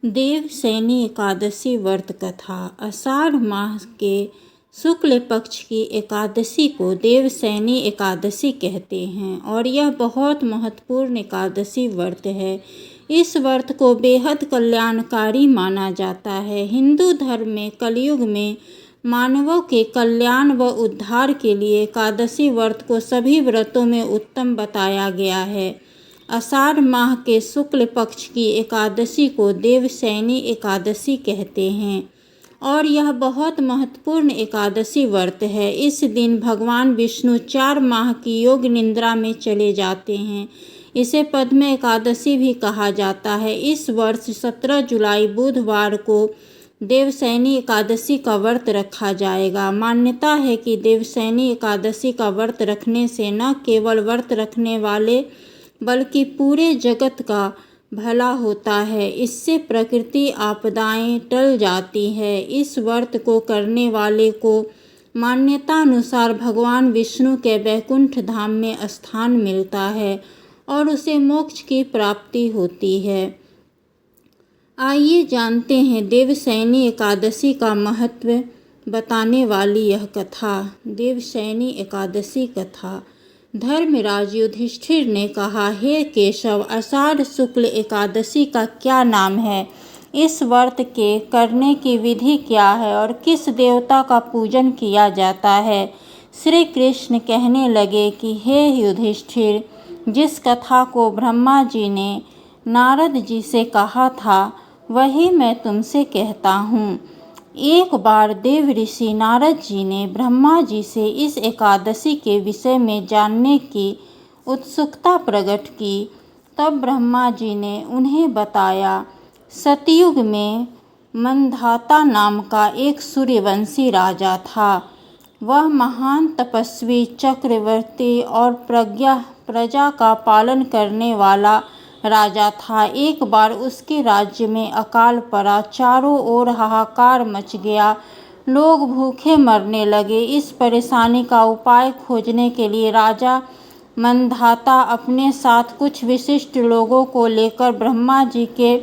देवशयनी एकादशी व्रत कथा। आषाढ़ माह के शुक्ल पक्ष की एकादशी को देवशयनी एकादशी कहते हैं और यह बहुत महत्वपूर्ण एकादशी व्रत है। इस व्रत को बेहद कल्याणकारी माना जाता है। हिंदू धर्म में कलयुग में मानवों के कल्याण व उद्धार के लिए एकादशी व्रत को सभी व्रतों में उत्तम बताया गया है। आषाढ़ माह के शुक्ल पक्ष की एकादशी को देवशयनी एकादशी कहते हैं और यह बहुत महत्वपूर्ण एकादशी व्रत है। इस दिन भगवान विष्णु 4 माह की योग निद्रा में चले जाते हैं। इसे पद्म एकादशी भी कहा जाता है। इस वर्ष 17 जुलाई बुधवार को देवशयनी एकादशी का व्रत रखा जाएगा। मान्यता है कि देवशयनी एकादशी का व्रत रखने से न केवल व्रत रखने वाले बल्कि पूरे जगत का भला होता है। इससे प्रकृति आपदाएं टल जाती है। इस व्रत को करने वाले को मान्यता अनुसार भगवान विष्णु के वैकुंठ धाम में स्थान मिलता है और उसे मोक्ष की प्राप्ति होती है। आइए जानते हैं देवशयनी एकादशी का महत्व बताने वाली यह कथा। देवशयनी एकादशी कथा। धर्मराज युधिष्ठिर ने कहा, हे केशव, आषाढ़ शुक्ल एकादशी का क्या नाम है? इस व्रत के करने की विधि क्या है और किस देवता का पूजन किया जाता है? श्री कृष्ण कहने लगे कि हे युधिष्ठिर, जिस कथा को ब्रह्मा जी ने नारद जी से कहा था वही मैं तुमसे कहता हूँ। एक बार देव ऋषि नारद जी ने ब्रह्मा जी से इस एकादशी के विषय में जानने की उत्सुकता प्रकट की। तब ब्रह्मा जी ने उन्हें बताया, सतयुग में मंधाता नाम का एक सूर्यवंशी राजा था। वह महान तपस्वी, चक्रवर्ती और प्रजा का पालन करने वाला राजा था। एक बार उसके राज्य में अकाल पड़ा, चारों ओर हाहाकार मच गया, लोग भूखे मरने लगे। इस परेशानी का उपाय खोजने के लिए राजा मंधाता अपने साथ कुछ विशिष्ट लोगों को लेकर ब्रह्मा जी के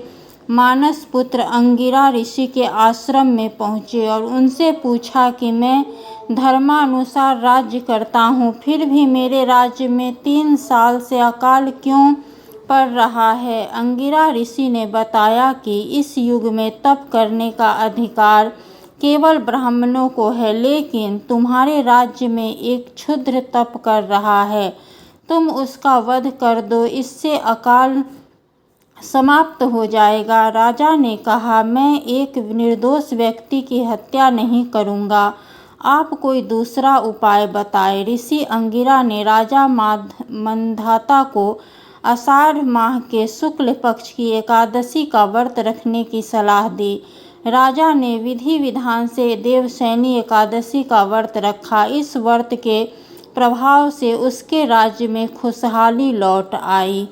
मानस पुत्र अंगिरा ऋषि के आश्रम में पहुँचे और उनसे पूछा कि मैं धर्मानुसार राज्य करता हूँ, फिर भी मेरे राज्य में 3 साल से अकाल क्यों पड़ रहा है? अंगिरा ऋषि ने बताया कि इस युग में तप करने का अधिकार केवल ब्राह्मणों को है, लेकिन तुम्हारे राज्य में एक क्षुद्र तप कर रहा है, तुम उसका वध कर दो, इससे अकाल समाप्त हो जाएगा। राजा ने कहा, मैं एक निर्दोष व्यक्ति की हत्या नहीं करूँगा, आप कोई दूसरा उपाय बताएं। ऋषि अंगिरा ने राजा मंधाता को आषाढ़ माह के शुक्ल पक्ष की एकादशी का व्रत रखने की सलाह दी। राजा ने विधि विधान से देवशयनी एकादशी का व्रत रखा। इस व्रत के प्रभाव से उसके राज्य में खुशहाली लौट आई।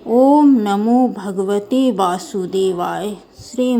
ओम नमो भगवते वासुदेवाय। श्री